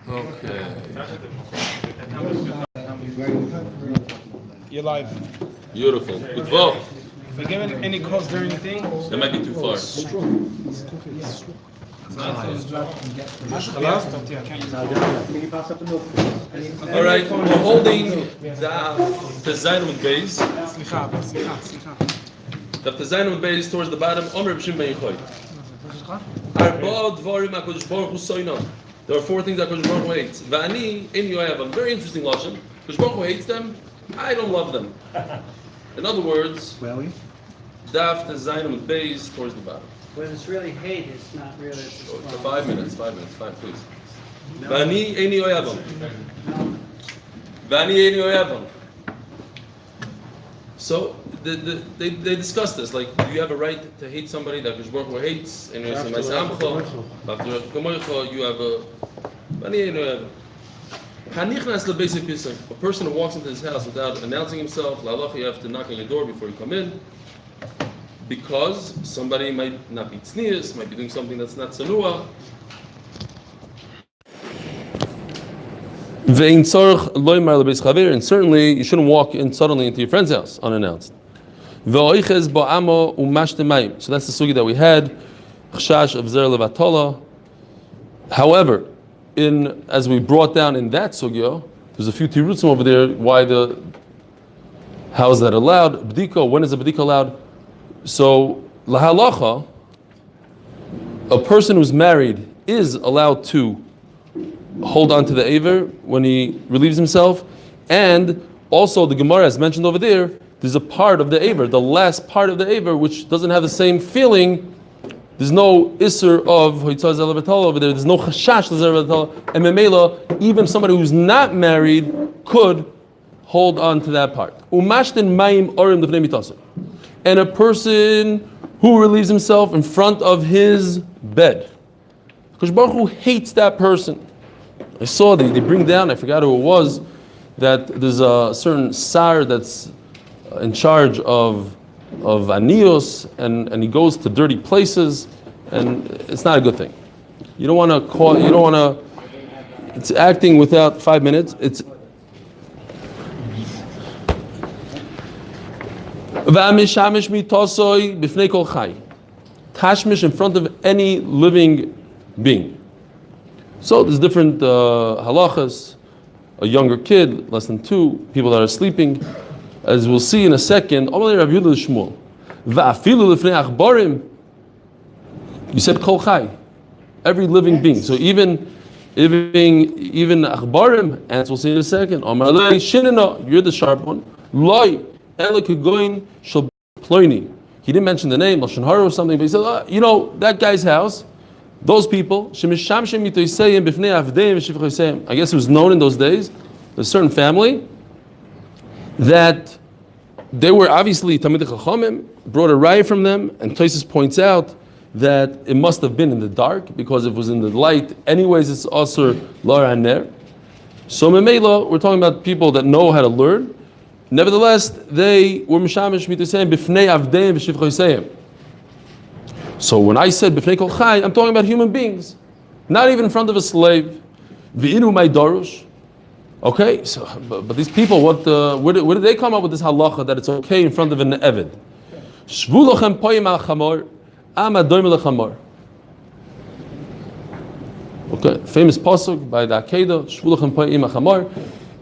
Okay. You're live. Beautiful. Good vote. If I give any calls during the thing, That might be too far. All right, we're holding the Zainam base. The Zainam base towards the bottom. Omer B'Shim Ben Yechoy. There are four things that Kodesh Baruch Hu hates. V'ani in Yoavam. Very interesting lashon. Kodesh Baruch Hu hates them. I don't love them. In other words, Daf Zainam base towards the bottom. When it's really hate, it's not really. It's So 5 minutes, please. V'ani in Yoavam. V'ani in Yoavam. So they discuss this. Like, do you have a right to hate somebody that Kodesh Baruch Hu hates? And you have a a person who walks into his house without announcing himself, you have to knock on your door before you come in, because somebody might not be tznius, might be doing something that's not sanua. And certainly you shouldn't walk in suddenly into your friend's house unannounced. So that's the sugi that we had. However, as we brought down in that sugya, there's a few tirutzim over there. How is that allowed? B'dika, when is a b'dika allowed? So lahalacha, a person who's married is allowed to hold on to the aver when he relieves himself, and also the Gemara, as mentioned over there, there's a part of the aver, the last part of the aver, which doesn't have the same feeling. There's no isser of hoitzah zelavatala over there. There's no chashash zelavatala, and memela, even somebody who's not married could hold on to that part. Umashtin mayim orim lefnei mitaso, and a person who relieves himself in front of his bed, because Baruch Hu hates that person. I saw they bring down, I forgot who it was, that there's a certain sar that's in charge of anios, and he goes to dirty places, and it's not a good thing. You don't want to call. You don't want to. It's acting without 5 minutes. It's tashmish in front of any living being. So there's different halachas. A younger kid, less than 2, people that are sleeping. As we'll see in a second, you said kol chai, every living being. So even achbarim, as we'll see in a second, you're the sharp one. He didn't mention the name, Lashon Hara or something, but he said, that guy's house, those people, I guess it was known in those days, a certain family, that they were obviously Talmidei Chachamim, brought a raya from them, and Tosfos points out that it must have been in the dark, because if it was in the light, anyways, it's also Lara and Ner. So Memela, we're talking about people that know how to learn. Nevertheless, they were Mishamish Mitosayim B'fnei Avdeim V'Shivchoseim. So when I said B'fnei Kol Chai, I'm talking about human beings, not even in front of a slave. V'inu Mai Darush. Okay, so but these people, where did they come up with this halacha that it's okay in front of an eved? Shvu lochem poyim al chamor, am adoim lechamor. Okay, famous pasuk by the Akedah, Shvu lochem poyim al chamor.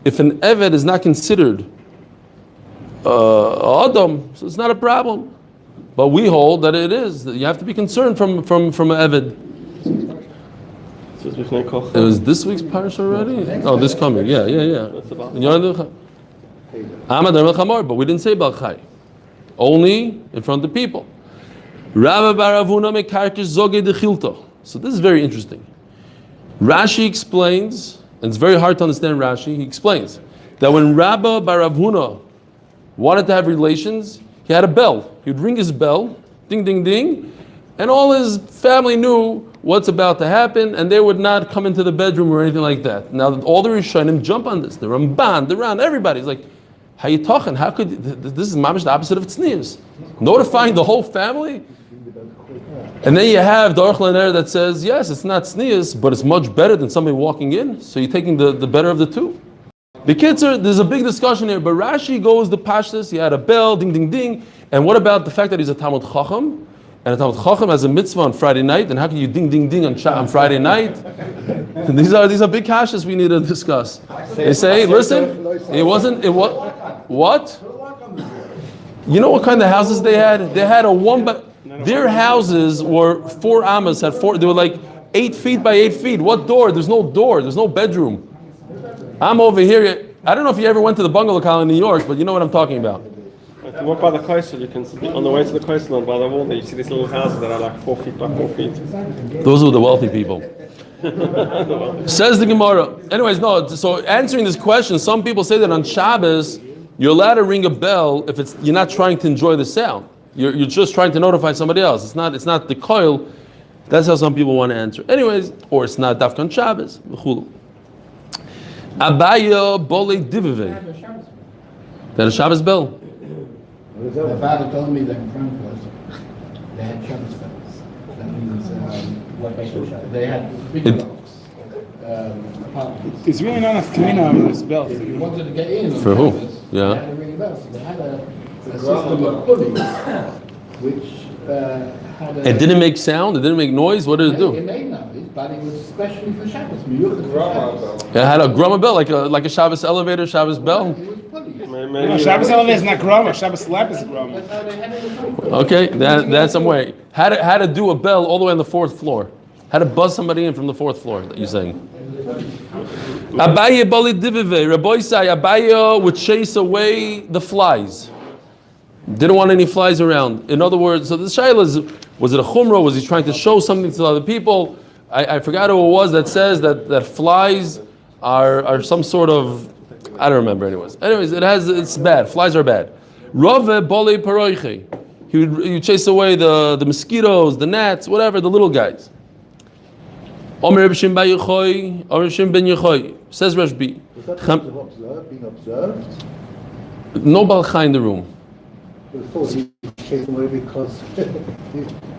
If an eved is not considered adam, so it's not a problem. But we hold that it is. That you have to be concerned from an eved. It was this week's parsha already? Oh, this coming. Yeah. But we didn't say Balchai. Only in front of the people. So this is very interesting. Rashi explains, and it's very hard to understand Rashi, he explains that when Rabba bar Rav Huna wanted to have relations, he had a bell. He would ring his bell, ding, ding, ding, and all his family knew what's about to happen, and they would not come into the bedroom or anything like that. Now, all the Rishonim jump on this. The Ramban, the Ran, everybody's like, how you talking? How could this is mamish the opposite of tznius? Notifying the whole family? And then you have the Aruch LaNer that says, yes, it's not sneas, but it's much better than somebody walking in. So you're taking the better of the two. The kids there's a big discussion here, but Rashi goes the pashtus, he had a bell, ding, ding, ding. And what about the fact that he's a Talmud Chacham? And a Talmud Chacham has a mitzvah on Friday night, and how can you ding, ding, ding on Friday night? And these are big kashas we need to discuss. They say, listen, what? You know what kind of houses they had? They had their houses were 4 amas, they were like 8 feet by 8 feet. What door? There's no door, there's no bedroom. I'm over here. I don't know if you ever went to the bungalow colony in New York, but you know what I'm talking about. If you walk by the coastal, you can see, on the way to the coastal and by the wall there, you see these little houses that are like 4 feet by 4 feet. Those are the wealthy people. Says the Gemara. Anyways, no. So answering this question, some people say that on Shabbos you're allowed to ring a bell if you're not trying to enjoy the sound. You're just trying to notify somebody else. It's not the coil. That's how some people want to answer. Anyways, or it's not Dafkan Shabbos. Abaya bole divive. That a Shabbos bell. My father told me that in Frankfurt they had Shabbos bells. That means they had big blocks, apartments. It's really not enough kamina on this belt. If you wanted to get in on For who? Shabbos, Yeah. they had to ring a bell. So they had a system of pulleys, which had a... It didn't make sound. It didn't make noise. What did it do? It made noise, but it was especially for Shabbos. Miyuchat for Shabbos. It had a grumma bell, like a Shabbos elevator, Shabbos bell. It was pulleys. No, Shabbos elevator is not groma. Shabbos lap is groma. That's how they had it in Frankfurt. Okay, that's some way. Had to do a bell all the way on the 4th floor. Had to buzz somebody in from the 4th floor. That you're saying. Abaye bali divive. Rabbi say Abaye would chase away the flies. Didn't want any flies around. In other words, so the shaila is, was it a chumrah? Was he trying to show something to other people? I forgot who it was that says that flies are some sort of, I don't remember. Anyways, it's bad. Flies are bad. Rave bali paroiche. He would chase away the mosquitoes, the gnats, whatever, the little guys. Omer Reb Shimon ben Yochai says Rashbi. Was that being observed? No balcha in the room. I thought he chased away because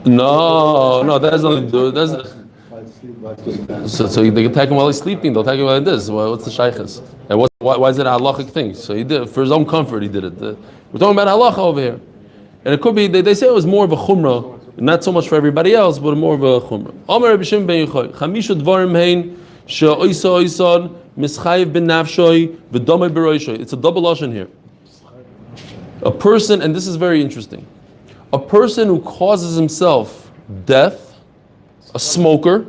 No, that has nothing to do. I sleep like this. So they can attack him while he's sleeping. They'll attack him like this. What's the shaykhs? And why is it a halachic thing? So he did it for his own comfort. He did it. We're talking about halacha over here, and it could be they say it was more of a chumrah. Not so much for everybody else, but more of a chumrah. Omer Reb Shimon ben Yochai, Chamisha dvarim hein she'oisa oisan mischayev ben nafshoy v'domei beroishoy. It's a double lashon here. A person, and this is very interesting, a person who causes himself death, a smoker,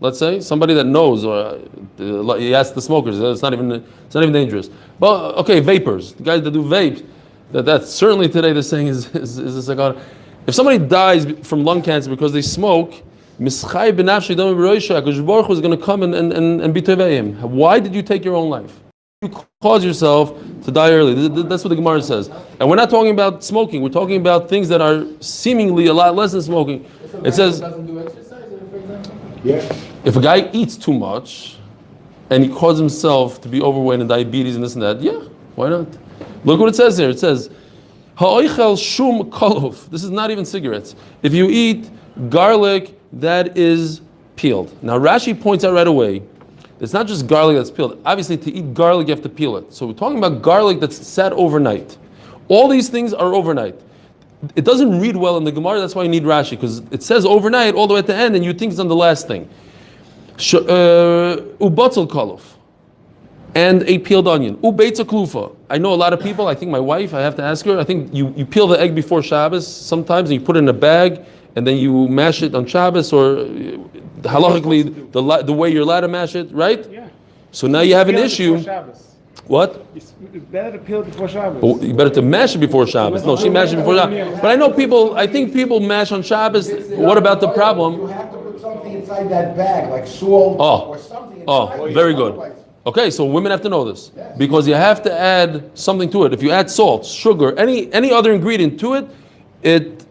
let's say, somebody that knows, or he asks the smokers, it's not even dangerous. But okay, vapors, the guys that do vape, that's certainly today they're saying is a second. If somebody dies from lung cancer because they smoke, Mischai b'nafshi dami b'roisha, HaKadosh Baruch Hu is going to come and be teveim. Why did you take your own life? You cause yourself to die early. That's what the Gemara says. And we're not talking about smoking. We're talking about things that are seemingly a lot less than smoking. It says, Doesn't do exercise, for example? Yeah. if a guy eats too much and he causes himself to be overweight and diabetes and this and that, yeah, why not? Look what it says here. It says, ha'oichel shum kolov. This is not even cigarettes. If you eat garlic that is peeled. Now Rashi points out right away, it's not just garlic that's peeled. Obviously, to eat garlic, you have to peel it. So we're talking about garlic that's sat overnight. All these things are overnight. It doesn't read well in the Gemara, that's why you need Rashi, because it says overnight all the way at the end, and you think it's on the last thing. Ubatzel kolov. And a peeled onion. Ubeitza klufa. I know a lot of people, I think my wife, I have to ask her, I think you peel the egg before Shabbos sometimes, and you put it in a bag, and then you mash it on Shabbos, or halachically, the way you're allowed to mash it, right? Yeah. So now you have an issue. What? It's better to peel it before Shabbos. Oh, you better to mash it before Shabbos. No, she mashed it before Shabbos. But I think people mash on Shabbos. What about the problem? You have to put something inside that bag, like salt or something inside. Very good. Okay, so women have to know this. Because you have to add something to it. If you add salt, sugar, any other ingredient to it, it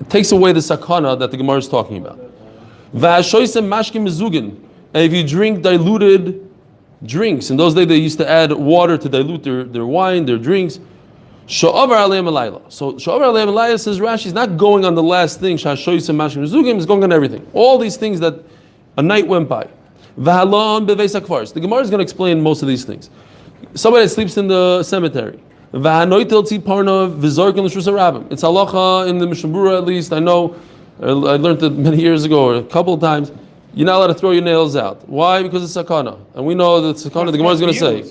takes away the sakana that the Gemara is talking about. And if you drink diluted drinks, in those days they used to add water to dilute their wine, their drinks. Sha'avar aleim alayla. So Sha'avar aleim alayla says Rashi is not going on the last thing. Sha'ashoy some mashim zugim is going on everything. All these things that a night went by. V'halon beveis hakvaris. The Gemara is going to explain most of these things. Somebody that sleeps in the cemetery. V'hanoitel tzi parno v'zorkin l'shus harabim. It's halacha in the Mishnah Berurah at least. I know. I learned it many years ago, or a couple of times. You're not allowed to throw your nails out. Why? Because it's sakana, and we know that sakana. The Gemara is going to say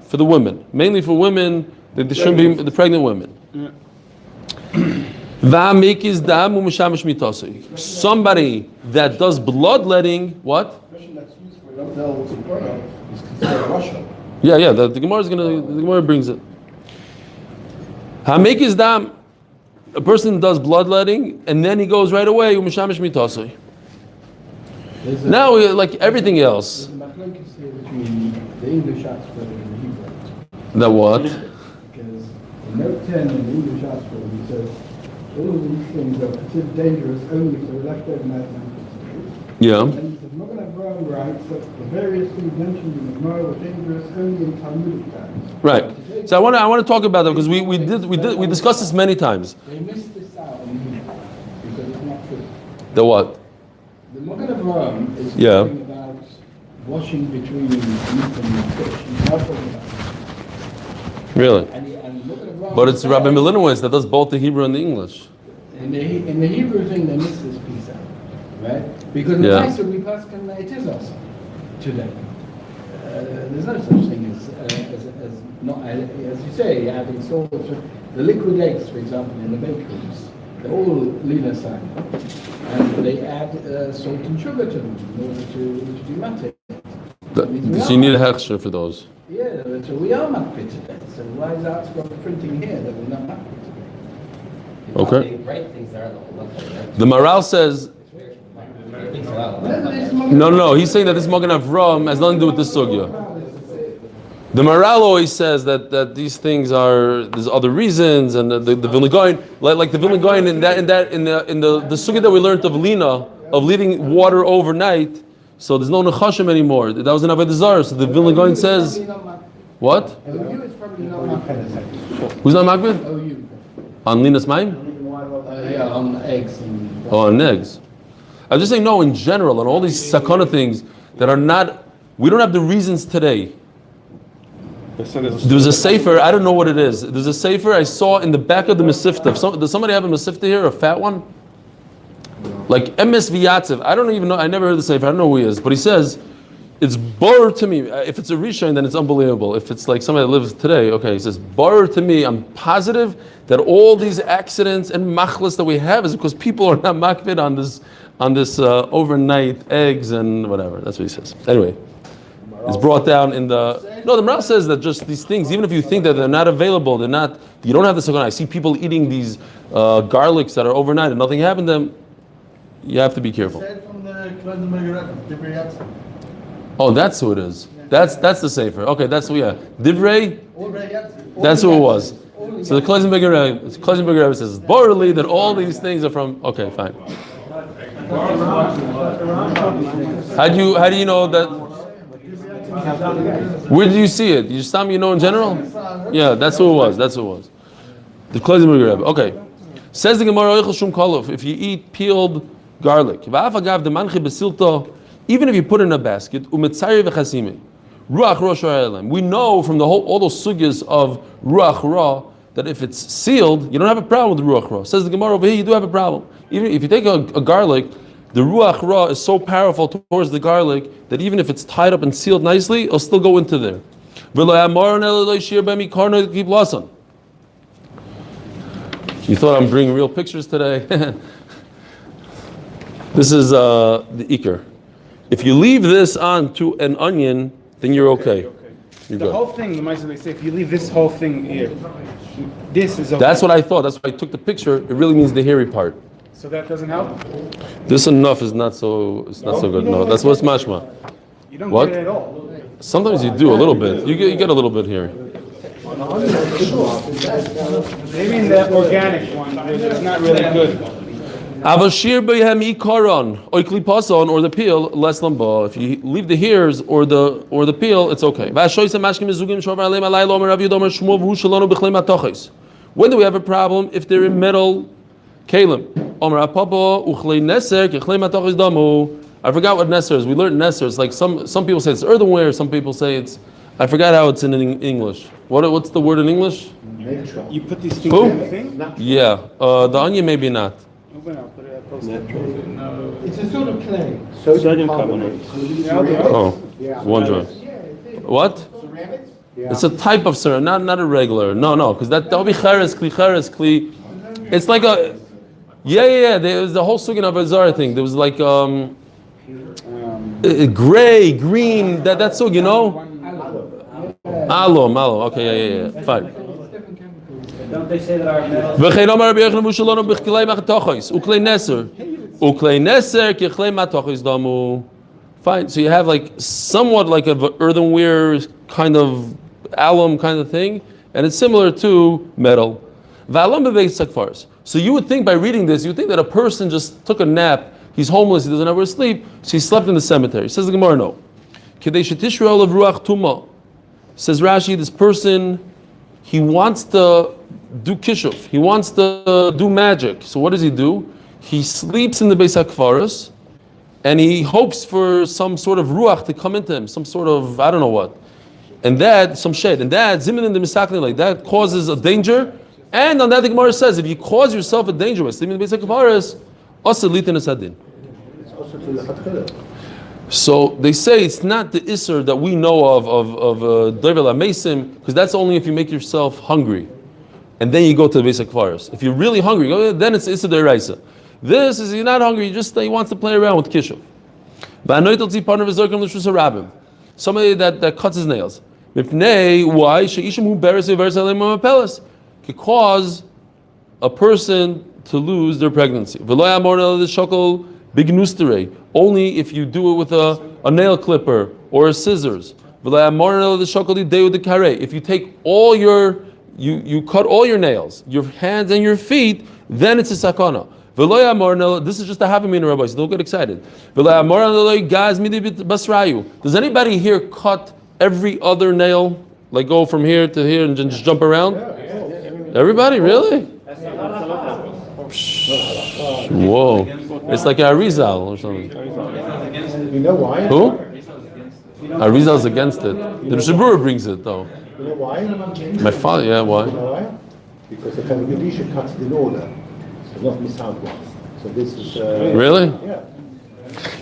for the women, mainly for women. They shouldn't be the pregnant women. Somebody that does bloodletting, what? Yeah. The Gemara is gonna. The Gemara brings it. Hamekis dam. A person does bloodletting and then he goes right away. Now, like everything else. There's a machlokes here between the English Oxford and the Hebrew Oxford. The what? Because in note 10 in the English Oxford, he says, all of these things are considered dangerous only if they're left overnight and Yeah. And he says, Magen Avraham writes that the various things mentioned in the Gemara were dangerous only in Talmudic times. Right. So I want to talk about that because we discussed this many times. They missed this out in Hebrew because it's not true. The what? The Magen Avraham is Yeah. talking about washing between meat and fish. He's not talking about Really? and Magen Avraham But it's says- Rabbi Milinowitz that does both the Hebrew and the English. In the Hebrew thing, they missed this piece out, right? Because in Yeah. the we pass it is also today. There's no such thing as not as you say having salt. The liquid eggs, for example, in the bakeries, they're all lina sign, and they add salt and sugar to them in order to do mate. So you need a hechsher for those. Yeah, so we are makpid today. So why is Artscroft printing here that we're not makpid today? Okay. The Maral says no. He's saying that this Magen Avraham has nothing to do with this sugya. The Maral always says that these things there's other reasons, and the Vilna Gaon, like the Vilna Gaon in the sugya that we learned of Lina, of leaving water overnight, so there's no nechashim anymore. That was an avodah zarah. So the Vilna Gaon says, what? OU is probably not makpid. Who's not makbid? OU. On Lina's Maim? Yeah, on eggs and. Oh, on eggs. I'm just saying, no, in general, on all these sakana things that are not, we don't have the reasons today. There's a sefer, I don't know what it is. There's a sefer I saw in the back of the Masifta. Does somebody have a Masifta here, a fat one? Like MS Vyatsev. I don't even know, I never heard the sefer, I don't know who he is. But he says, it's bar to me. If it's a Rishon, then it's unbelievable. If it's like somebody that lives today, okay, he says, bar to me, I'm positive that all these accidents and machlas that we have is because people are not makvid on this overnight eggs and whatever. That's what he says. Anyway, it's brought down in the Maral says that just these things, even if you think that they're not available, you don't have the sakana. I see people eating these garlics that are overnight and nothing happened to them. You have to be careful. Oh, that's who it is. That's the sefer. Okay, that's who. Yeah, Divrei. That's who it was. So the Klezenberger Rebbe says borderly that all these things are from. Okay, fine. How do you know that? Where did you see it? You just tell me you know in general? Yeah, that's who it was. The Klezenberger Rebbe. Okay. Says the Gemara, if you eat peeled garlic, even if you put it in a basket, we know from all those sugyas of ruach ra that if it's sealed, you don't have a problem with ruach ra. Says the Gemara over here, you do have a problem. Even if you take a garlic, the ruach ra is so powerful towards the garlic that even if it's tied up and sealed nicely, it'll still go into there. You thought I'm bringing real pictures today? This is the ikar. If you leave this on to an onion, then you're okay. You're The good. whole thing, the Maisa, they say, if you leave this whole thing here, this is okay. That's what I thought. That's why I took the picture. It really means the hairy part. So that doesn't help? This enough is not so. It's not so good. No, that's what's mashma. You don't What? get it at all. Sometimes you do a little bit. You get a little bit here. Maybe in the organic one, it's not really good. Avashir behem ikaron oikli pason, or the peel less lamba. If you leave the hairs or the peel, it's okay. When do we have a problem? If they're in metal kalim. I forgot what neser is. We learned neser. It's like some people say it's earthenware. Some people say it's. I forgot how it's in English. What's the word in English? You put these things Who? in the thing? Yeah, the onion maybe not. Open up, put it up, post it. It's a sort of clay. Sodium carbonate. Oh, one jar. What? Ceramics? It's a type of ceramic, not a regular. No, because that'll be cheres kli. It's like a. Yeah. There was the whole sugan of Azar thing. There was like gray, green. That's so Alum. Okay, yeah. Fine. Don't they say that our metal? Fine. So you have like somewhat like an earthenware kind of alum kind of thing, and it's similar to metal. So you would think by reading this, you would think that a person just took a nap. He's homeless. He doesn't have where to sleep, so he slept in the cemetery. Says the Gemara, no. Says Rashi, this person, he wants to do kishuf. He wants to do magic. So what does he do? He sleeps in the Beis HaKfaros, and he hopes for some sort of ruach to come into him, some sort of, I don't know what. And that, some shade. And that, zimin in the misakli, like that causes a danger. And on that, the Gemara says, if you cause yourself a danger by sleeping in the Beis HaKfaros, also litin esadin. It's also to the Hatchila. So they say it's not the Isser that we know of Dovel HaMesim, because that's only if you make yourself hungry. And then you go to the Beis HaKfaros. If you're really hungry, then it's Isser D'Oraisa. This is, you're not hungry, he wants to play around with Kishuv. Somebody that cuts his nails. Why? Could cause a person to lose their pregnancy. Only if you do it with a nail clipper or a scissors. If you take all you cut all your nails, your hands and your feet, then it's a sakana. This is just a havamina, Rabbi, so don't get excited. Does anybody here cut every other nail? Like go from here to here and just jump around? Everybody, really? Whoa. It's like Arizal or something. You know why? Who? Arizal's against it. The Shabura brings it though. You know why? My father, yeah, why? You know why? Because the Kaddish cuts it in order, so not miss out one. So this is. Really? Yeah.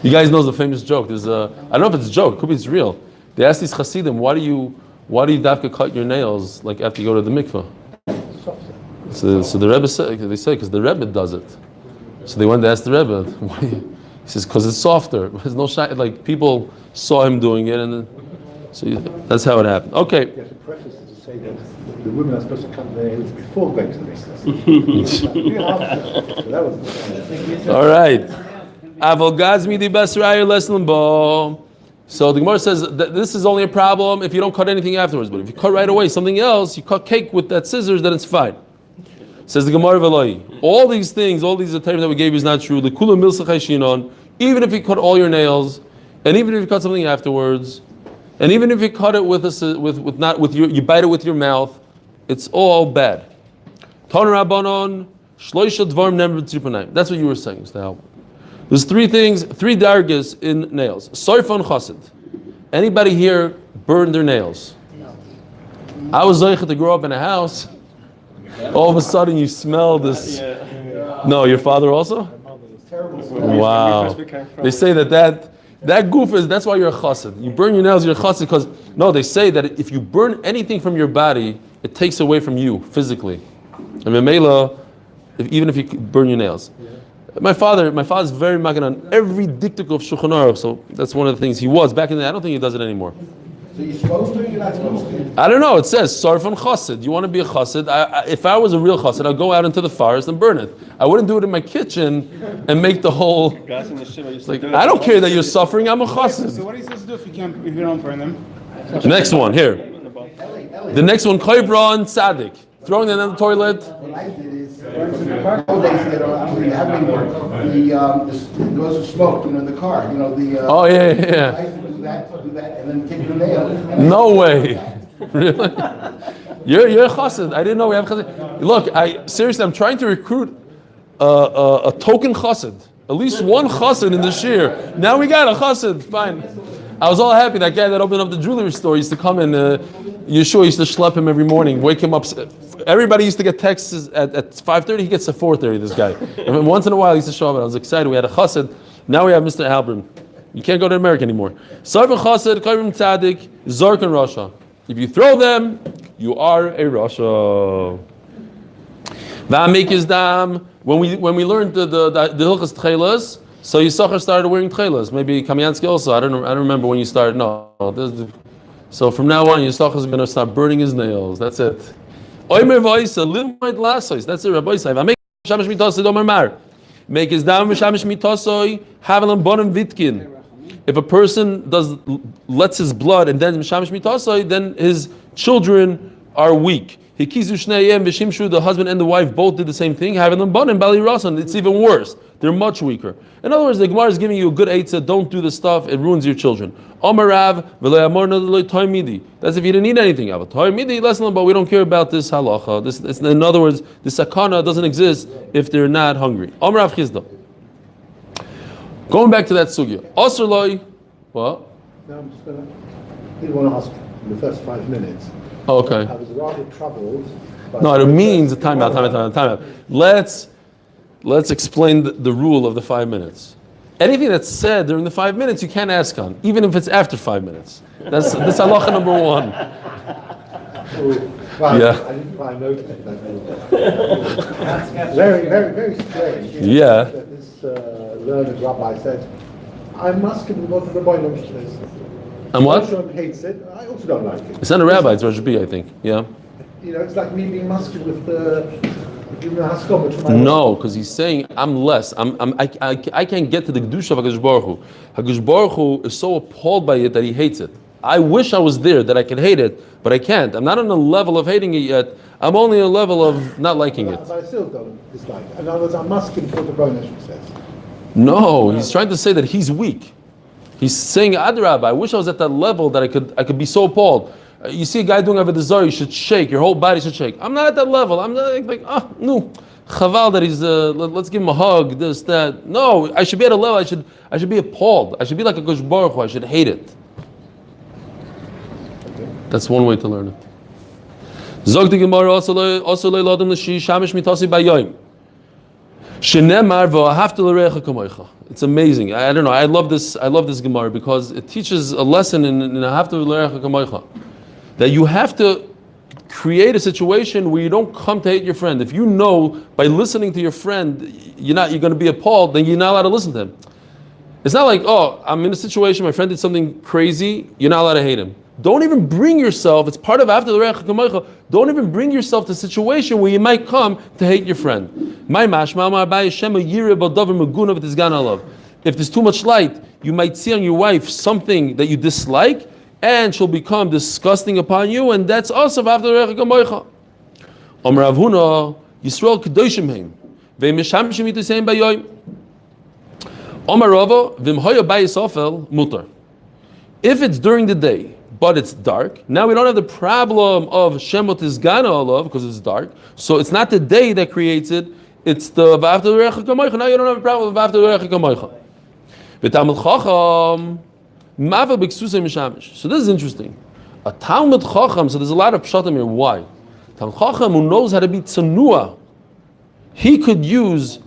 You guys know the famous joke. There's I don't know if it's a joke. It could be it's real. They ask these Hasidim, why do you have to cut your nails like after you go to the mikveh? So the Rebbe said, they say, because the Rebbe does it. So they went to ask the Rebbe, why? He says, because it's softer. There's no like people saw him doing it, and then, so that's how it happened. Okay. You have to preface it to say that the women are supposed to cut their nails before going to the business. All right. So the Gemara says that this is only a problem if you don't cut anything afterwards. But if you cut right away something else, you cut cake with that scissors, then it's fine. Says the Gemara V'loi. All these things, all these terms that we gave you is not true. Even if you cut all your nails, and even if you cut something afterwards, and even if you cut it with you bite it with your mouth, it's all bad. That's what you were saying. There's three things, three dargas in nails. Soifon chassid. Anybody here burned their nails? I was zoichet to grow up in a house. All of a sudden you smell this. No, your father also? Wow. They say that goof is, that's why you're a chassid. You burn your nails, you're a chassid, because, no, they say that if you burn anything from your body, it takes away from you physically. And Memela, even if you burn your nails. My father's very magan on every diktuk of Shulchan Aruch, so that's one of the things he was back in the day. I don't think he does it anymore. So you're supposed to, you're not supposed to? I don't know. It says sarfan chassid. You want to be a chassid? If I was a real chassid, I'd go out into the forest and burn it. I wouldn't do it in my kitchen and make the whole. Like, I don't care that you're suffering. I'm a chassid. So what are you supposed to do if you don't burn them? Next one here. The next one, koivron tzaddik, throwing them in the toilet. What I did is, Nowadays, they don't actually have anymore. The goes of smoke, in the car, the. Oh, yeah. I do that, and then take the nail. No way. Really? You're a chassid. I didn't know we have chassid. Look, seriously, I'm trying to recruit a token chassid. At least one chassid in the shir. Now we got a chassid. Fine. I was all happy. That guy that opened up the jewelry store used to come in. Yeshua used to schlep him every morning, wake him up. Everybody used to get texts at 5:30. He gets at 4:30. This guy. And once in a while, he used to show up. And I was excited. We had a chassid. Now we have Mr. Halbern. You can't go to America anymore. Sarva chassid, kairim tzaddik, zark and rasha. If you throw them, you are a rasha. V'amik is dam. When we learned the hilchas tchelas, so Yisachar started wearing tchelas. Maybe Kamiansky also. I don't remember when you started. No. So from now on, Yisachar is going to start burning his nails. That's it. Oimer v'oisa limit lasos. That's it. Rabbi Yisai. V'amik shamish mitosoi domer mar. Make his dam v'shamish mitosoi havelam bonim vitkin. If a person lets his blood and then mishamish mitasai, then his children are weak. Hikizu shneihem v'shimshu, the husband and the wife both did the same thing. Having them banim bali rasan, it's even worse. They're much weaker. In other words, the Gemara is giving you a good eitzah. Don't do this stuff; it ruins your children. Amarav v'le'amor midi. That's if you didn't need anything. Midi lesson, but we don't care about this halacha. In other words, the sakana doesn't exist if they're not hungry. Amarav chizda. Going back to that sugya, Asrloi, what? Now I'm just going to, didn't want to ask in the first 5 minutes. Oh, okay. I was rather troubled. No, it means time out. Let's explain the rule of the 5 minutes. Anything that's said during the 5 minutes, you can't ask on, even if it's after 5 minutes. That's halacha number one. Well, Yeah. I didn't quite notice that. Very, very, very strange. Yeah. That this learned rabbi said, I must give what the rabbi says. And what? Rosh hates it. I also don't like it. It's not a rabbi, it's Rosh B, I think. Yeah. It's like me being muscular with giving the haskoma to my No, because he's saying I'm less. I can't get to the kedusha of Hakadosh Baruch Hu. Hakadosh Baruch Hu is so appalled by it that he hates it. I wish I was there that I could hate it, but I can't. I'm not on a level of hating it yet. I'm only on a level of not liking it. But I still don't dislike it. In other words, I'm muscular for the Rabbi says. No, he's trying to say that he's weak. He's saying, Adrab, I wish I was at that level that I could be so appalled. You see a guy doing Avodah Zarah, you should shake, your whole body should shake. I'm not at that level. I'm not no. Chaval that he's, let's give him a hug, this, that. No, I should be at a level, I should be appalled. I should be like a Hakadosh Baruch Hu, I should hate it. That's one way to learn it. Zog the Gemara also le'ladam l'shi shamish mitasi b'yoyim. Shenemar v'ahavta l'recha kamoicha. It's amazing. I don't know. I love this Gemara because it teaches a lesson in ahavta l'recha kamoicha that you have to create a situation where you don't come to hate your friend. If you know by listening to your friend you're going to be appalled, then you're not allowed to listen to him. It's not like, oh, I'm in a situation, my friend did something crazy, you're not allowed to hate him. Don't even bring yourself, it's part of after the Recha Kamoicha, don't even bring yourself to a situation where you might come to hate your friend. If there's too much light, you might see on your wife something that you dislike, and she'll become disgusting upon you, and that's also after the Recha Kamoicha. Amar Rav Huna, Yisrael Kedoshim Heim, Ve'mishamshim Yitusayim Bayoyim. Amar Rava, V'mhoya Bayis Ofel Mutar. If it's during the day, but it's dark, now we don't have the problem of Shemot Izgana Olav because it's dark. So it's not the day that creates it, it's the V'after Recha Kamoicha. Now you don't have a problem with V'after Recha Kamoicha. V'tamil Chacham, Mava B'ksusay Mishamish. So this is interesting. A Talmud Chacham, so there's a lot of pshatim here. Why? Talmud Chacham who knows how to be tzanua, he could use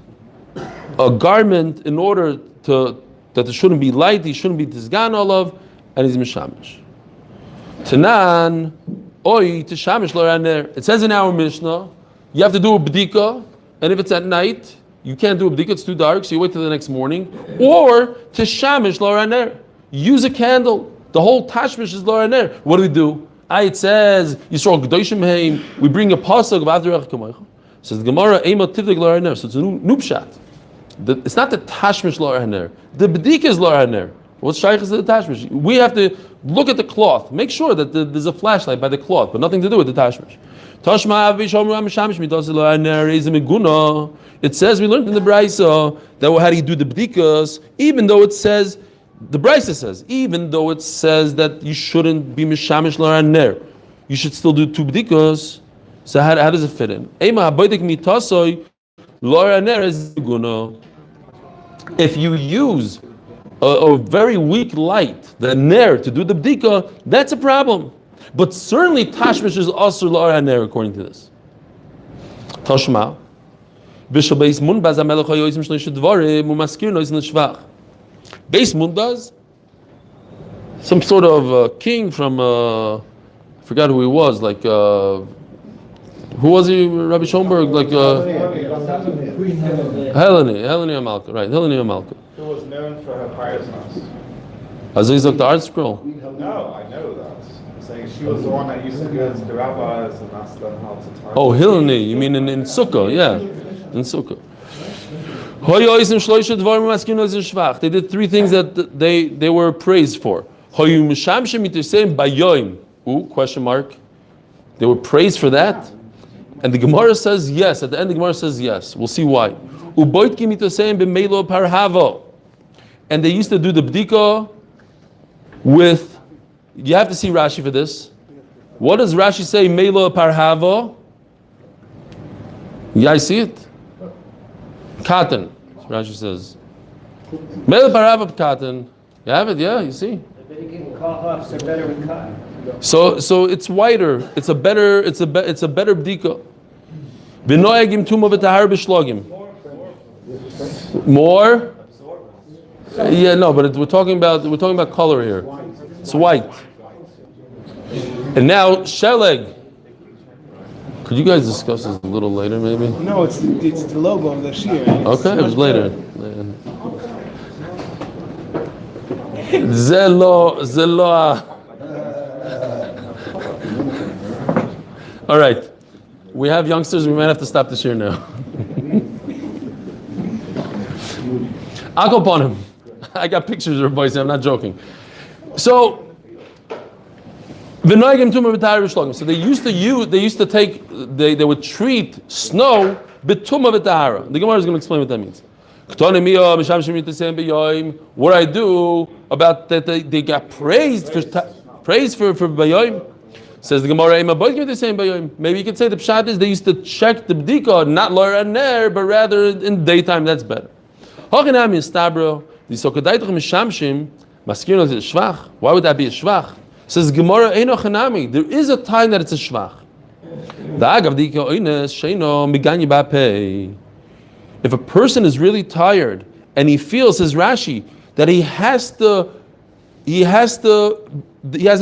a garment in order that it shouldn't be light, he shouldn't be Tizgan Olav, and he's Mishamish. Tanan, Oi, Tishamish Loraner. It says in our Mishnah, you have to do a bdika, and if it's at night, you can't do a bdika, it's too dark, so you wait till the next morning. Or Tishamish Loraner. Use a candle. The whole Tashmish is Loraner. What do? It says, Yisrael G'doshim Heim, we bring a pasuk of Avdi Recha Kamoicha. Says the Gemara, Eima Tivdik Loraner. So it's a new pshat. It's not the Tashmish Loraner. The bdika is Loraner. What's shaykh is the tashmish? We have to look at the cloth, make sure that there's a flashlight by the cloth, but nothing to do with the tashmish. It says, we learned in the Braisa that how do you do the bdikas, even though it says, the Braisa says, even though it says that you shouldn't be mishamish l'raner, you should still do 2 bdikas. So how does it fit in? If you use a very weak light, the ner, to do the bdika, that's a problem. But certainly tashmish is also l'ara ner according to this. Tashma. Bishop Beis Munbaz amelech hayoyzim shloisha dvarim umaskir nois l'shvach. Beis Munbaz, some sort of king from I forgot who he was, like who was he? Rabbi Schoenberg, like Helene Amalka, right? Helene Amalka. Who was known for her piousness. Aziz the Art Scroll. No, I know that. I'm saying she was the one that used to go to the rabbis and ask them how to tie. Oh, Helene, you mean in Sukkah? Yeah, in Sukkah. They did 3 things that they were praised for. Question mark. They were praised for that. And the Gemara says yes. At the end, the Gemara says yes. We'll see why. And they used to do the bdika with. You have to see Rashi for this. What does Rashi say? Melo parhava. Yeah, I see it. Cotton. Rashi says. Melo parhava cotton. You have it. Yeah, you see. So it's whiter. It's a better bdika. V'noyagim tumah v'tahar b'shlogim. More. Yeah, no, but we're talking about color here. It's white. And now sheleg. Could you guys discuss this a little later, maybe? No, it's the logo of the shear. Okay, it was later. Zelo. All right, we have youngsters. We might have to stop this year now. I'll go upon him. I got pictures of boys. I'm not joking. So, so they would treat snow b'tumah v'tahara. The Gemara is going to explain what that means. What I do about that they got praised for bayoim. Says the Gemara, maybe you could say the pshat is they used to check the bdika, not l'ara ner, but rather in daytime. That's better. Why would that be a shvach? Says Gemara, there is a time that it's a shvach. If a person is really tired and he feels, says Rashi, that he has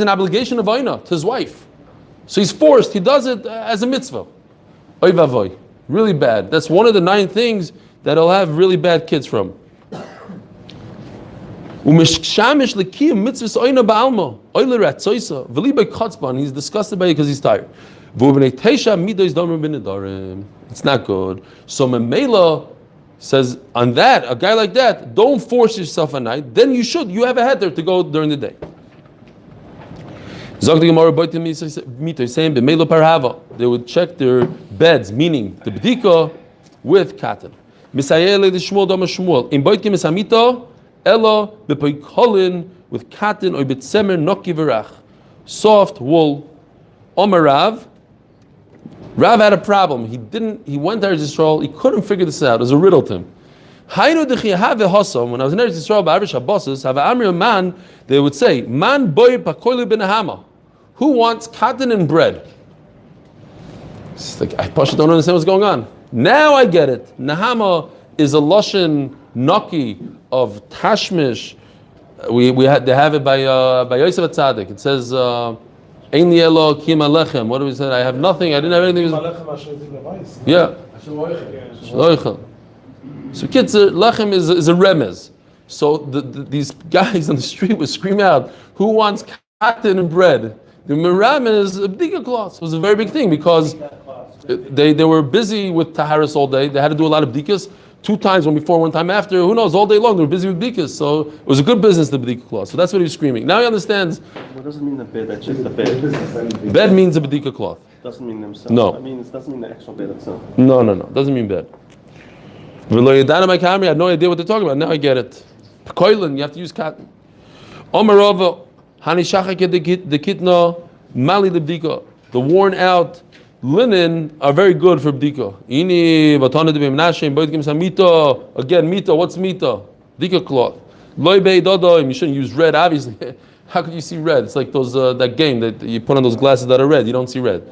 an obligation of oina to his wife. So he's forced, he does it as a mitzvah. Oy vavoy. Really bad. That's one of the 9 things that he'll have really bad kids from. He's disgusted by it because he's tired. It's not good. So Memela says, on that, a guy like that, don't force yourself at night. Then you have a header to go during the day. They would check their beds, meaning the bdika, with cotton. With cotton or bitzemer noki v'rach, soft wool. Omer Rav had a problem. He went to Eretz Yisrael. He couldn't figure this out. It was a riddle to him. When I was in Eretz Yisrael, they would say, "Man boy pakoili benahama." Who wants cotton and bread? It's like I don't understand what's going on. Now I get it. Nahama is a lashon naki of tashmish. They have it by Yosef Atzadik. It says, "Ein li elo kim alechem." What do we say? I have nothing. I didn't have anything. Yeah. So kids, lechem is a remez. So these guys on the street would scream out, "Who wants cotton and bread?" The meram is a bdika cloth. It was a very big thing because they were busy with taharis all day. They had to do a lot of bdikas. 2 times, one before, 1 time after. Who knows? All day long they were busy with bdikas. So it was a good business, the bdika cloth. So that's what he was screaming. Now he understands. What does it mean the bed? I checked the bed. Bed means a bdika cloth. doesn't mean themselves. No. I mean, it doesn't mean the actual bed itself. No. Doesn't mean bad. V'lo yadana my camera. I had no idea what they're talking about. Now I get it. Koilin, you have to use cotton. Omarova, hanishachak the kitna, mali lebdika. The worn out linen are very good for bdika. Ini vatana de b'menashem boitkim samita. Again, mita. What's mita? Bdika cloth. Loy beidodoim. You shouldn't use red, obviously. How could you see red? It's like those that game that you put on those glasses that are red. You don't see red.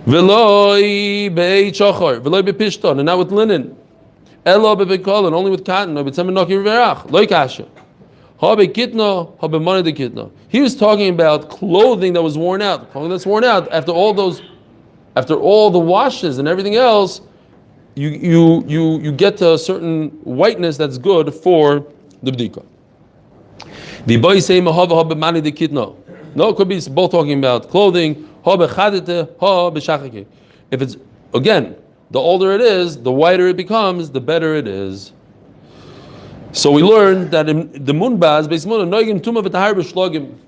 Veloy beichachar. Veloy bepishton. And not with linen. Elo bebekolon. Only with cotton. No b'tzemen noki verach. Loy kasha. He was talking about clothing that was worn out. Clothing that's worn out after all the washes and everything else, you get to a certain whiteness that's good for the bdika. No, it could be both talking about clothing. If it's again, the older it is, the whiter it becomes, the better it is. So we learned that in the Munbaz,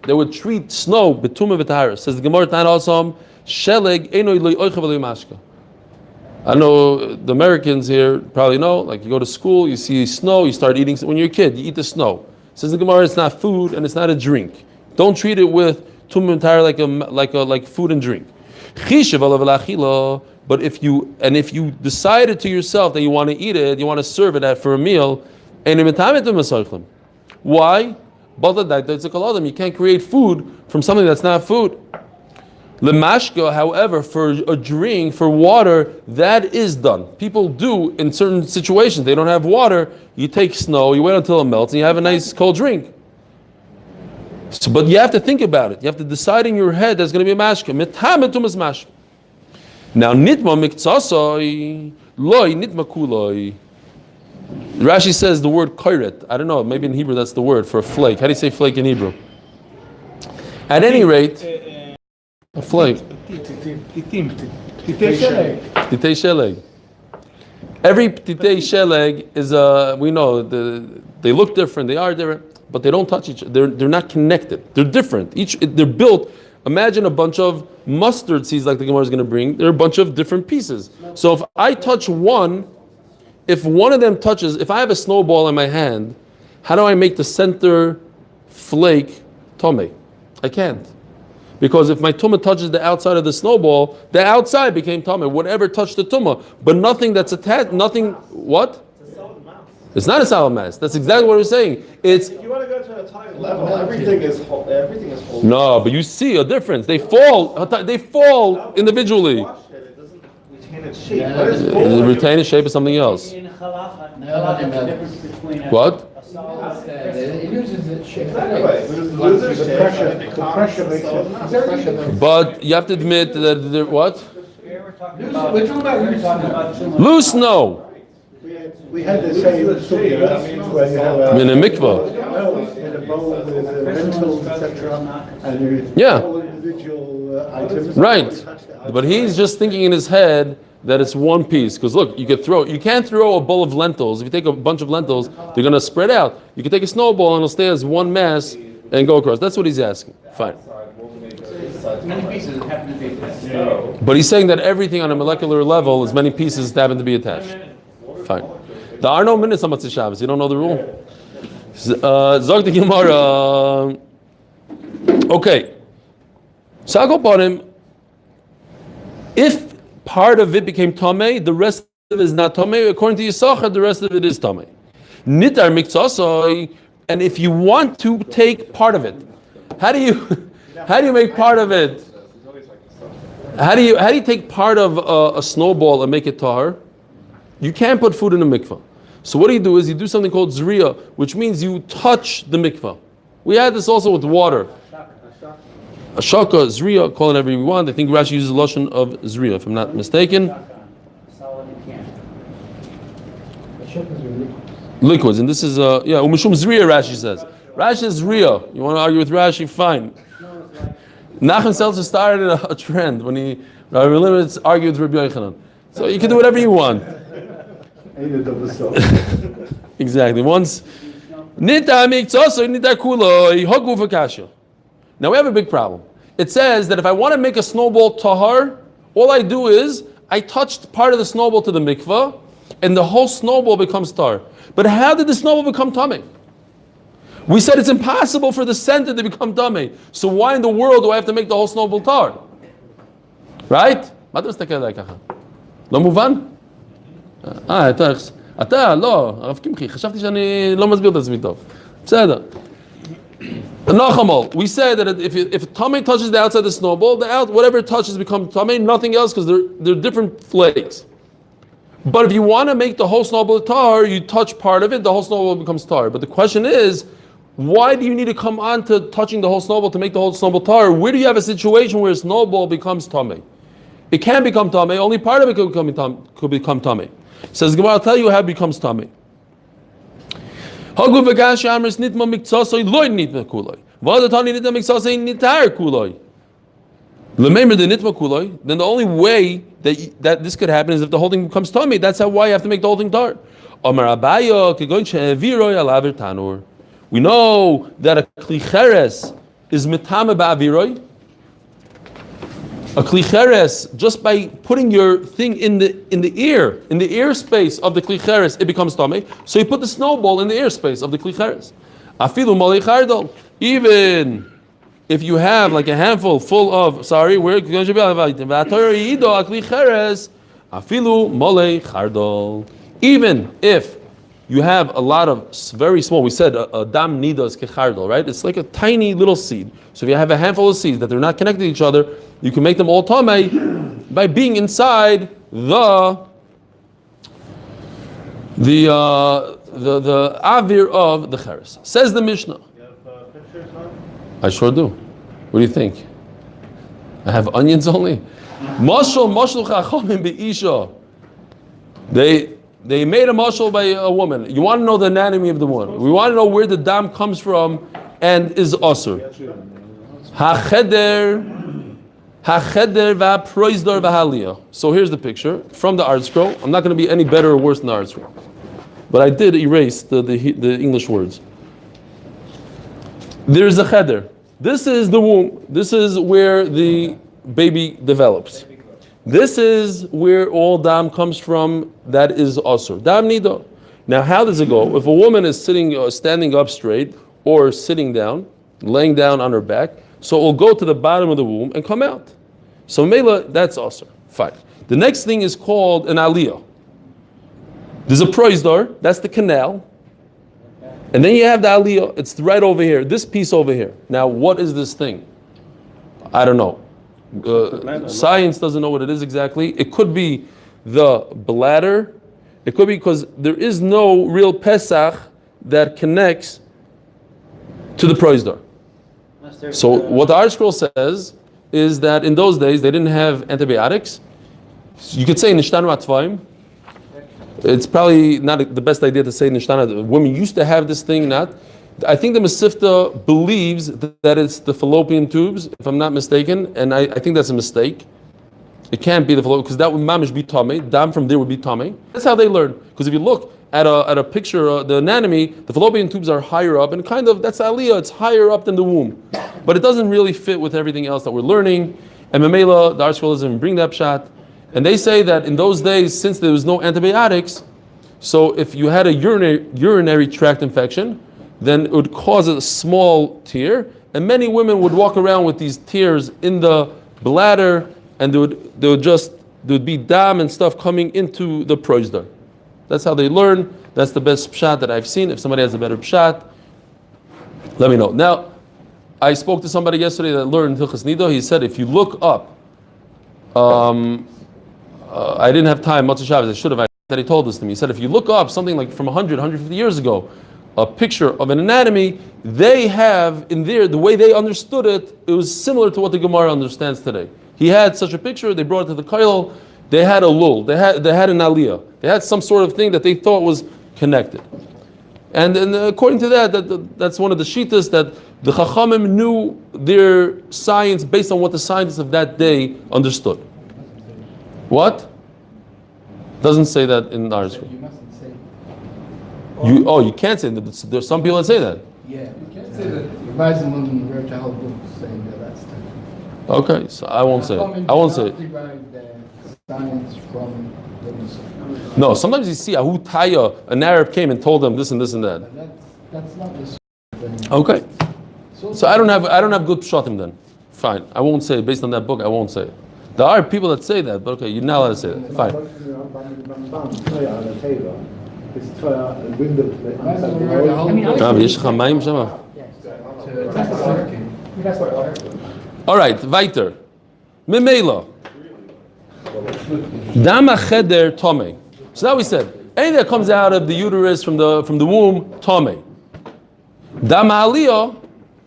they would treat snow betuma v'tahara. Says the Gemara Tan Asam, Sheleg eno lo oichav lo mashka. I know the Americans here probably know, like you go to school, you see snow, you start eating, when you're a kid, you eat the snow. Says the Gemara, it's not food and it's not a drink. Don't treat it with tumah v'tahara like food and drink. But if you decided to yourself that you want to eat it, you want to serve it for a meal, why? You can't create food from something that's not food. Lemashka, however, for a drink, for water, that is done. People do in certain situations. They don't have water. You take snow, you wait until it melts, and you have a nice cold drink. So, but you have to think about it. You have to decide in your head that's going to be a mashka. Now, nitma miktsasoi loy nitma kuloi. Rashi says the word koiret. I don't know, maybe in Hebrew that's the word for a flake. How do you say flake in Hebrew? At any rate, a flake. Titei sheleg. Every titei sheleg is we know they look different, they are different, but they don't touch each other. They're not connected. They're different. They're built. Imagine a bunch of mustard seeds like the Gemara is going to bring. They're a bunch of different pieces. So if I touch one, if one of them touches, if I have a snowball in my hand, how do I make the center flake tummy? I can't. Because if my tumah touches the outside of the snowball, the outside became tumah. Whatever touched the tumah, but nothing that's attached, nothing, what? It's not a solid mass. That's exactly what we're saying. It's. If you want to go to an atomic level, everything is whole. No, but you see a difference. They fall individually. It doesn't retain its shape. Yeah, What is The full? retained shape is something else. In halacha, No, there's a difference between What? a solid It loses its shape. Exactly. When it loses shape, it becomes a solid mass. But you have to admit that what? Here we're talking Loose- about. we're talking about loose tumah. Loose snow. We had the same sugya when you have In a mikvah. in a bowl with lentils, etc. And you Yeah. all individual items. Right. But he's just thinking in his head that it's one piece. Because look, you can't throw a bowl of lentils. If you take a bunch of lentils, they're going to spread out. You can take a snowball and it'll stay as one mass and go across. That's what he's asking. Fine. Many pieces happen to be attached. But he's saying that everything on a molecular level is many pieces that happen to be attached. Fine. There are no minutes on Matzah Shabbos. You don't know the rule. Zog the Gemara. Okay. Sagol Panim. If part of it became Tameh, the rest of it is not Tameh. According to Yisachar, the rest of it is Tameh. Niddah miktsasoi. And if you want to take part of it, how do you make part of it? How do you take part of a snowball and make it tahar? You can't put food in a mikvah. So what do is you do something called zriya, which means you touch the mikvah. We had this also with water. Ashaka, zriya, call it whatever you want. I think Rashi uses the lashon of zriya, if I'm not mistaken. Solid you can't. Liquids, and this is umishum zriya. Rashi says. Rashi is zriya. You want to argue with Rashi? Fine. Nachman Seltzer started a trend when Rabbi Limits argued with Rabbi Yochanan. So you can do whatever you want. Exactly. Once Niddah makes also Niddah kuloi hogu v'kasha. Now we have a big problem. it says that if I want to make a snowball tahar, all I do is I touched part of the snowball to the mikvah, and the whole snowball becomes tar. But how did the snowball become tamei? We said it's impossible for the center to become tamei. So why in the world do I have to make the whole snowball tar? Right? מה אתה מסתכל עליי ככה? לא מובן? אתה, לא, הרב קמחי, חשבתי שאני לא מסביר את עצמי טוב. בסדר. Nachamol, we said that if tamei touches the outside of the snowball, whatever it touches becomes tamei, nothing else, because they're different flakes. But if you want to make the whole snowball tar, you touch part of it, the whole snowball becomes tar. But the question is, why do you need to come on to touching the whole snowball to make the whole snowball tar? Where do you have a situation where a snowball becomes tamei? It can become tamei, only part of it could become tamei. Says Gemara, I'll tell you how it becomes tamei. Hagu v'gash amris nitma miktsasoi loy nitma kuloi. V'adatani nitma miktsasoi nitar kuloi. Remember the nitma kuloi. Then the only way that this could happen is if the whole thing becomes tamei. That's why you have to make the whole thing tar. Amar Abayo kegoin she'eviroi alaver tanur. We know that a kli cheres is mitame ba'aviroi. A kli cheres, just by putting your thing in the ear space of the kli cheres, it becomes tamei. So you put the snowball in the ear space of the kli cheres. Afilu malei chardal. Even if you have like a handful full of, even if you have a lot of very small, we said a dam niddah is kechardal, right? It's like a tiny little seed. So if you have a handful of seeds that they're not connected to each other, you can make them all tamei by being inside the avir of the cheres. Says the Mishnah. I sure do. What do you think? I have onions only? Mashal chachamim be'isha. They made a mashal by a woman. You want to know the anatomy of the woman. We want to know where the dam comes from and is asur. Hacheder va'proizdor v'haliyah. So here's the picture from the art scroll. I'm not going to be any better or worse than the art scroll, but I did erase the English words. There's a cheder. This is the womb. This is where the baby develops. This is where all dam comes from. That is asur. Dam niddah. Now, how does it go? If a woman is standing up straight, or sitting down, laying down on her back, so it will go to the bottom of the womb and come out. So mela, that's asur. Fine. The next thing is called an aliyah. There's a proizdor. That's the canal. And then you have the aliyah, it's right over here, this piece over here. Now, what is this thing? I don't know. Science doesn't know what it is exactly. It could be the bladder. It could be because there is no real Pesach that connects to the proizdor. So what the art scroll says is that in those days, they didn't have antibiotics. You could say nishtanu atvaim. It's probably not the best idea to say nishtana. Women used to have this thing, not. I think the Mesivta believes that it's the fallopian tubes, if I'm not mistaken, and I think that's a mistake. It can't be the fallopian, because that would mamish be tamei. Dam from there would be tamei. That's how they learn. Because if you look at a picture, the anatomy, the fallopian tubes are higher up, and kind of that's aliyah. It's higher up than the womb, but it doesn't really fit with everything else that we're learning. And Memela, the art scroll doesn't bring that pshat. And they say that in those days, since there was no antibiotics, so if you had a urinary tract infection, then it would cause a small tear, and many women would walk around with these tears in the bladder, and there would be dam and stuff coming into the proizdor. That's how they learn. That's the best pshat that I've seen. If somebody has a better pshat, let me know. Now, I spoke to somebody yesterday that learned Hilchas Niddah. He said if you look up, I didn't have time, Matzah Shabbos, I should have. That he told this to me. He said if you look up something like from 100, 150 years ago, a picture of an anatomy, they have in there, the way they understood it, it was similar to what the Gemara understands today. He had such a picture, they brought it to the kollel, they had a lul, they had an aliyah, they had some sort of thing that they thought was connected. And according to that's one of the shittas that the Chachamim knew their science based on what the scientists of that day understood. What? Doesn't say that in our scroll. You mustn't say. You can't say that. There's some people that say that. Yeah, you can't say that. The Weizmann wrote a whole book saying that that's Okay, so I won't say it. I won't say it. Derive their science from what you say. No, sometimes you see Ahu Taya, an Arab came and told them this and this and that. But that's not the Okay. So I don't have good pshatim then. Fine. I won't say it based on that book. I won't say it. There are people that say that, but okay, you're not allowed to say that. Fine. It's a window to the outside the יש לך מים שם? All right, weiter. Memela. Dama cheder tome. So now we said anything that comes out of the uterus from the womb, tome. Dama aliyah,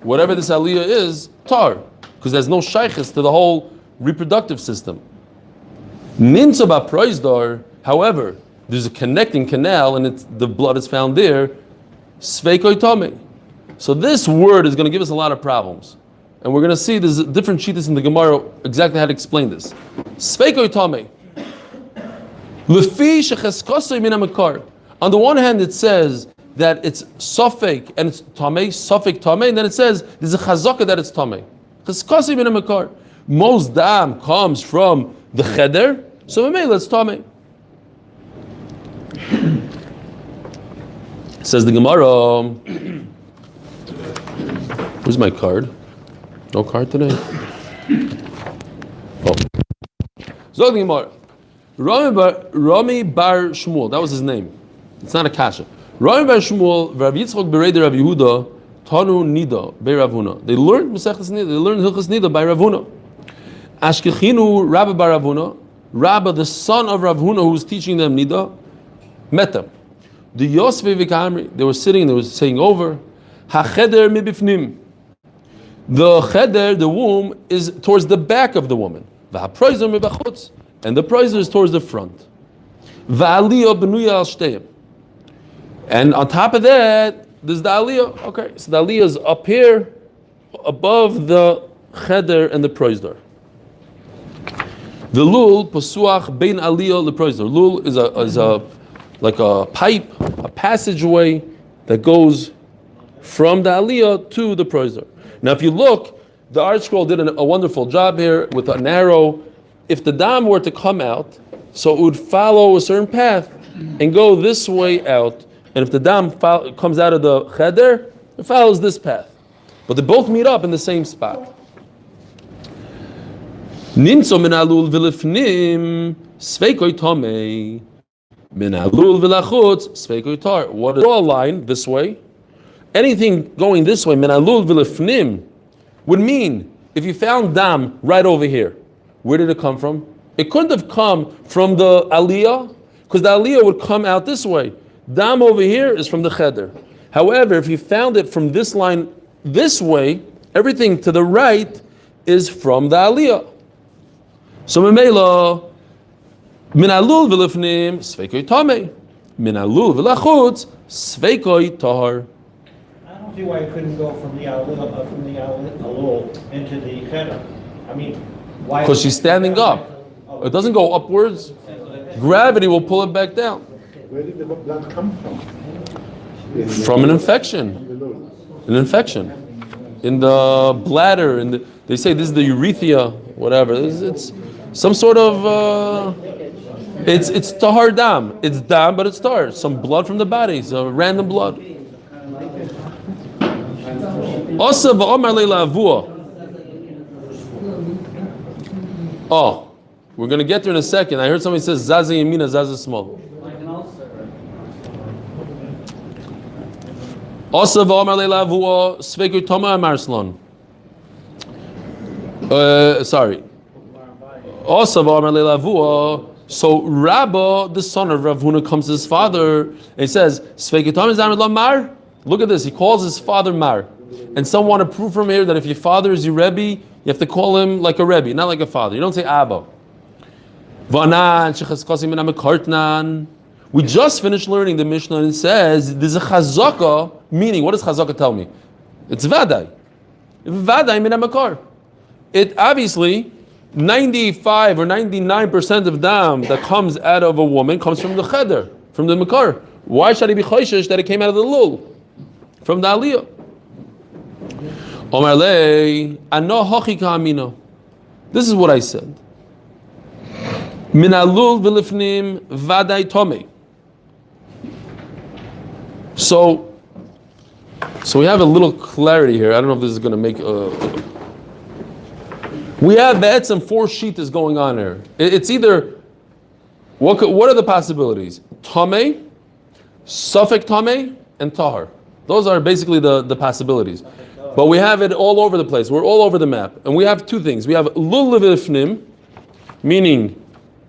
whatever this aliyah is, tar, because there's no shaykhis to the whole reproductive system. Ninsa ba proizdar, however, there's a connecting canal and the blood is found there. Sveikoi tome. So this word is going to give us a lot of problems. And we're going to see there's different shittas in the Gemara exactly how to explain this. Sveikoi tome. Lefi shecheskosoi min hamakar. On the one hand, it says that it's sofek and it's tame, sofek tame, and then it says there's a chazaka that it's tame. Cheskosoi min hamakar. Most dam comes from the cheder, so maybe it's tame. Says the Gemara. Where's my card? No card today? Oh. Zog the Gemara. Rami bar Shmuel. That was his name. It's not a kasha. Rami bar Shmuel, Rav Yitzchok bereder Rav Yehuda, Tanu Niddah by Rav Huna. They learned Mesechus Niddah. They learned Hilchos Niddah by Rav Huna. Ashkechinu Rabba bar Rav Huna. Rabba, the son of Rav Huna, who was teaching them Niddah, met them. The Yosef Vikamri, they were sitting, they were saying over. HaCheder mibifnim. The cheder, the womb, is towards the back of the woman. VaHaProizer mibachutz. And the proizer is towards the front. VaAliyah benuya al shteim. And on top of that, there's the aliyah. Okay, so the aliyah is up here, above the cheder and the proizer. The lul pasuach bein aliyah leproizer. Lul is a like a pipe, a passageway that goes from the aliyah to the proizer. Now, if you look, the Art Scroll did a wonderful job here with an arrow. If the dam were to come out, so it would follow a certain path and go this way out. And if the dam comes out of the cheder, it follows this path. But they both meet up in the same spot. Nimso min alul v'lifnim sveikoi tomei min alul v'lachutz sveikoi tar. What is draw a line this way? Anything going this way, min alul v'lifnim, would mean if you found dam right over here, where did it come from? It couldn't have come from the aliyah, because the aliyah would come out this way. Dam over here is from the cheder. However, if you found it from this line this way, everything to the right is from the aliyah. So memela min alul v'lifnim sveikoi tamei, min alul v'lachutz sveikoi tahar. I don't see why it couldn't go from the alul into the cheder. I mean, why? Because she's standing up. It doesn't go upwards. Gravity will pull it back down. Where did the blood come from? From an infection. An infection. In the bladder, they say this is the urethra, whatever. It's some sort of, it's tahar dam. It's dam, but it's tahar. Some blood from the body, so random blood. Asa v'omar leila avua. Oh, we're going to get there in a second. I heard somebody says Zaza Yamina, Zaza Small. Asa v'omar leila avua sveiku toma amarslon. Sorry. Also, so Rabba, the son of Rav Huna, comes to his father and he says, look at this, he calls his father Mar. And some want to prove from here that if your father is your Rebbe, you have to call him like a Rebbe, not like a father. You don't say Abba. We just finished learning the Mishnah and it says, there's a chazaka, meaning, what does chazaka tell me? It's Vadai. Vadai min hamakar. It obviously, 95 or 99% of dam that comes out of a woman comes from the cheder, from the makar. Why should he be choishish that it came out of the lul, from the aliyah? Omar lei, ano hochi ka'amino. This is what I said. Min alul v'lifnim vaday tomei. So we have a little clarity here. I don't know if this is going to make we have be'etzem 4 shitas going on here. It's either, what are the possibilities? Tomei, Safek Tomei, and Tahar. Those are basically the possibilities. But we have it all over the place. We're all over the map. And we have 2 things. We have Lul Levifnim, meaning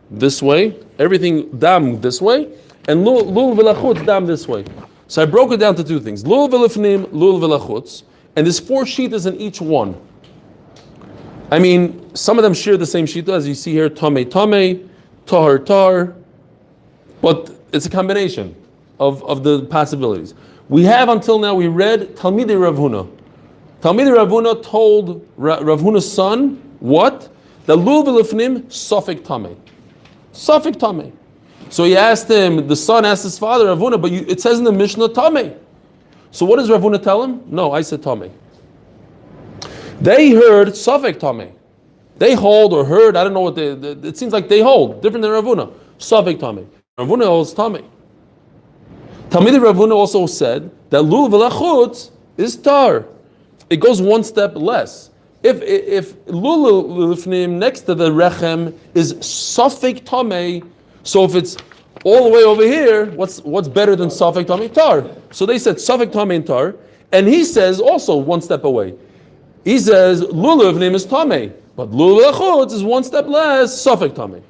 this way, everything dam this way, and Lul Velachutz dam this way. So I broke it down to 2 things. Lul Velifnim, Lul Velachutz, and there's 4 shitas in each one. I mean, some of them share the same shita, as you see here, Tomei Tomei, Tahar Tahar, but it's a combination of the possibilities. We have until now, we read Talmidei Rav Huna. Talmidei Rav Huna told Rav Huna's son, what? The Lul V'lifnim Safek Tamei. Safek Tamei. So he asked him, the son asked his father, Rav Huna, but it says in the Mishnah Tamei. So what does Rav Huna tell him? No, I said Tamei. They heard Safek Tamei. They hold or heard, I don't know what it seems like they hold, different than Rav Huna. Safek Tamei. Rav Huna holds Tamei. Talmidei Rav Huna also said that Lul V'lachutz is tar. It goes 1 step less. If Lul Lifnim next to the Rechem is Safek Tamei, so if it's all the way over here, what's better than Safek Tamei? Tar. So they said Safek Tamei and tar, and he says also 1 step away. He says Lul Lifnim is Tamei, but Lul V'lachutz is 1 step less Safek Tamei.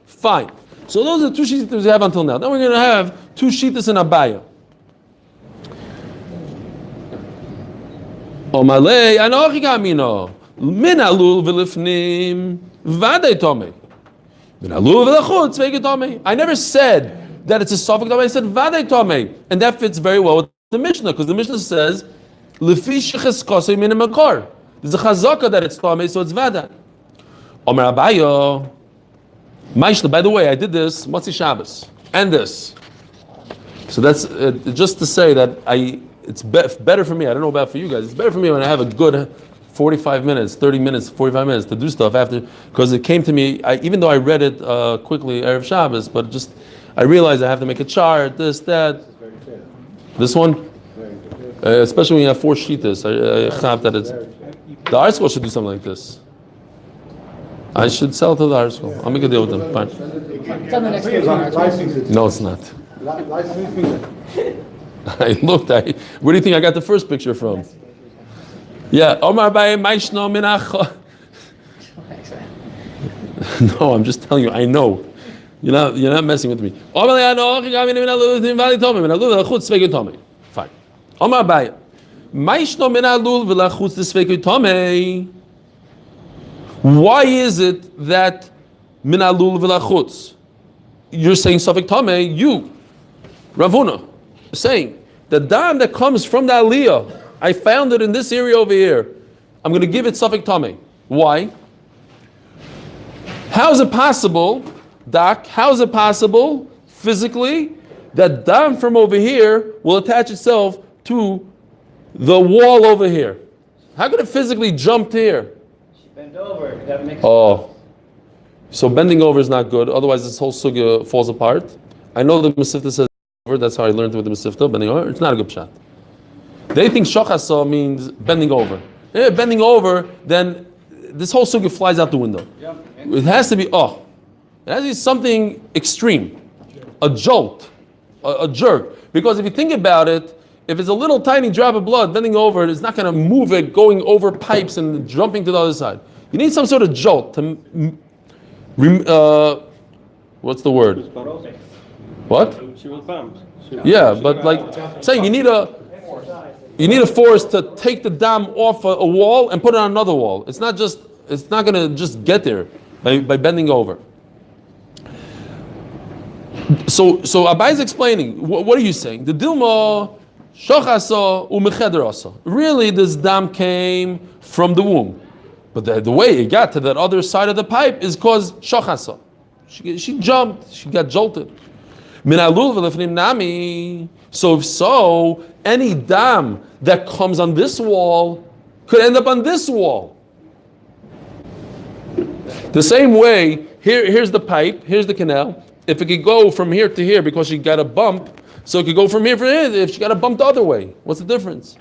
Fine. So those are the 2 shitas we have until now. Then we're going to have 2 shitas in Abaya. Omalei anochi kamino min alul v'lifnim vaday tomei min alul v'lachutz ve'get tomei. I never said that it's a suffix tomei. I said vaday tomei, and that fits very well with the Mishnah, because the Mishnah says lefi shecheskosei min makar. There's a chazaka that it's tomei, so it's vaday. Omer Abayo. By the way, I did this Motzi Shabbos and this. So that's just to say that it's better for me. I don't know about for you guys. It's better for me when I have a good 45 minutes, 30 minutes, 45 minutes to do stuff after, because it came to me, even though I read it quickly Erev Shabbos, but just I realized I have to make a chart, this, that. This one? Especially when you have 4 shitas. I have that it's... The art school should do something like this. I should sell to the art school. I'll make a deal with them. Fine. It's on the next page. No, it's not. I looked. Where do you think I got the first picture from? Yeah. Omar Baye Maishno Minach. No, I'm just telling you. I know. You're not messing with me. Fine. Omar Baye Maishno Minalul V'Lachutz Desvekut Tomei. Why is it that Minalul V'Lachutz? You're saying Safek Tamei, you, Rav Huna, saying the dam that comes from the Aliyah, I found it in this area over here. I'm going to give it Safek Tamei. Why? How is it possible, Doc? How is it possible physically that dam from over here will attach itself to the wall over here? How could it physically jump here? Bend over. That makes So bending over is not good. Otherwise, this whole sugya falls apart. I know the Mesivta says over. That's how I learned with the Mesivta. Bending over. It's not a good shot. They think shachasa means bending over. If bending over, then this whole sugya flies out the window. Yeah. It has to be it has to be something extreme, a jolt, a jerk. Because if you think about it, if it's a little tiny drop of blood bending over, it's not going to move it going over pipes and jumping to the other side. You need some sort of jolt to, what's the word? What? She was bummed. Yeah, but like saying you need a force to take the dam off a wall and put it on another wall. It's not going to just get there by bending over. So Abai is explaining. What are you saying? The Dilma Shochasa u'mechederasa. Really, this dam came from the womb, but the way it got to that other side of the pipe is because shochasa. She jumped. She got jolted. Min alul v'lefnim nami. So if so, any dam that comes on this wall could end up on this wall. The same way, here's the pipe, here's the canal. If it could go from here to here because she got a bump, so it could go from here to here if she got a bump the other way. What's the difference?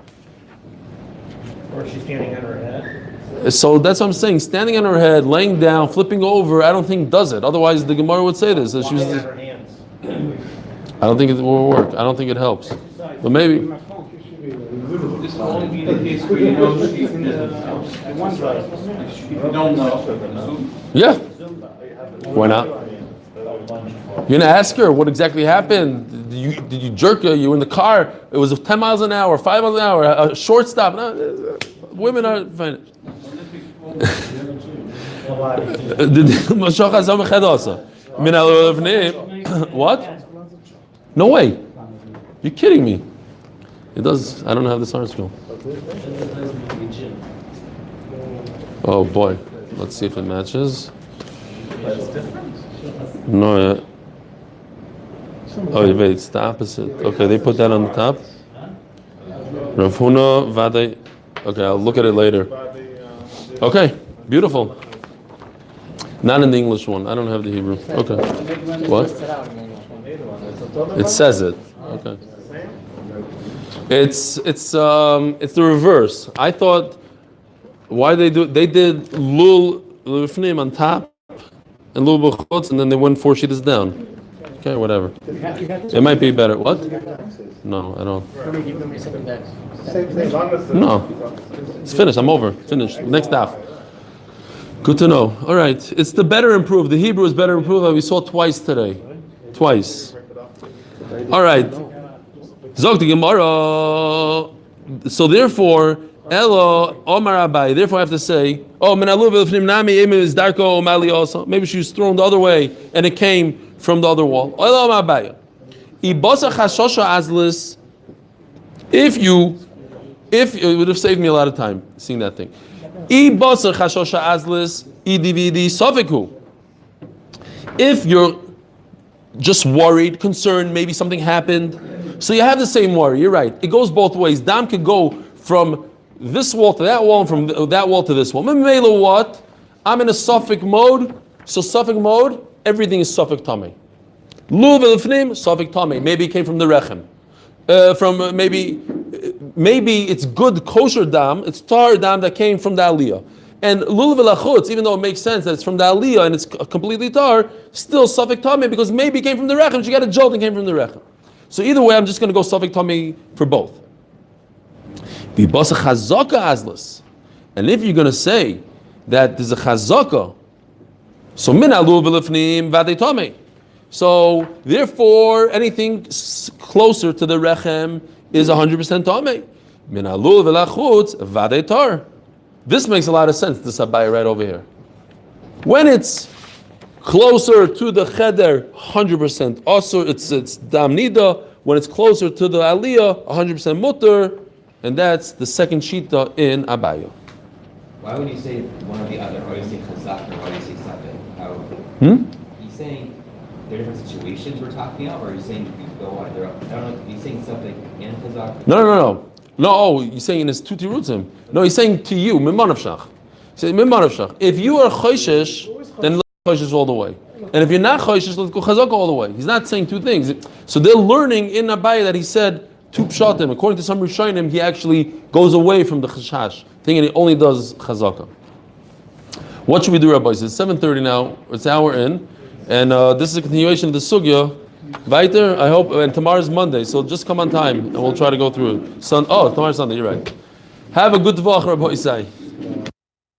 Or she's standing on her head. So that's what I'm saying. Standing on her head, laying down, flipping over, I don't think does it. Otherwise, the Gemara would say this. That she was, Walking on her hands. I don't think it will work. I don't think it helps. But maybe. This will only be the case where you know she's in the OneDrive. If you don't know, Yeah. Why not? You're gonna ask her what exactly happened. Did you jerk her? You were in the car. It was 10 miles an hour, 5 miles an hour, a short stop. No, women are fine. What? No way. You're kidding me. It does. I don't have this article. Oh boy. Let's see if it matches. No, yeah. Oh, wait, it's the opposite. Okay, they put that on the top. Rav Huna Vadei. Okay, I'll look at it later. Okay, beautiful. Not in the English one. I don't have the Hebrew. Okay. What? It says it. Okay. It's the reverse. I thought why they did lul lifnim on top and lul b'chutz, and then they went 4 sheets down. Okay, whatever. It might be better. What? No, I don't. No, it's finished. I'm over. Finished. Next daf. Good to know. All right, it's the better improved. The Hebrew is better improved. We saw twice today. Twice. All right. Zog the Gemara. So therefore, Elo Omar Abai. Therefore, I have to say, oh, maybe she was thrown the other way and it came from the other wall. Elo Omar Abai. If it would have saved me a lot of time seeing that thing. If you're just worried, concerned, maybe something happened, so you have the same worry. You're right. It goes both ways. Dam could go from this wall to that wall, and from that wall to this wall. Memela what? I'm in a suffix mode. So suffix mode, everything is suffix tamei. Lu v'lefnim suffix tamei. Maybe it came from the rechem. Maybe it's good kosher dam. It's tar dam that came from the aliyah. And lulav v'lachutz, even though it makes sense that it's from the aliyah and it's completely tar, still suffix tamei because maybe it came from the rechem. She got a jolt and came from the rechem. So either way, I'm just going to go suffix tamei for both. V'basa chazaka azlas, and if you're going to say that there's a chazaka, so min alu v'lefnim v'adei tamei. So therefore, anything closer to the rechem is 100% tamei. Min alu v'lachutz v'adei tar. This makes a lot of sense. This abai right over here. When it's closer to the cheder, 100%. Also, it's dam niddah. When it's closer to the aliyah, 100% mutter, and that's the second shita in abaya. Why would you say one or the other? Why do you say chazak or why do you say something? Are you saying there are different situations we're talking about, or are you saying you go either up? I don't know. Are you saying something in chazak? No. Oh, you're saying in his two tirutzim. No, he's saying to you, mimanavshach. Say mimanavshach. If you are choishesh, then let choishesh all the way. And if you're not choishesh, let's go chazak all the way. He's not saying two things. So they're learning in Abai that he said two pshatim. According to some Rishonim, he actually goes away from the chashash thing and he only does chazaka. What should we do, Rabbi? It's 7:30 now. It's an hour in, and this is a continuation of the sugya. Weiter, I hope, and tomorrow's Monday, so just come on time and we'll try to go through it. Tomorrow's Sunday, you're right. Have a good Tvach, Rabbi Isai.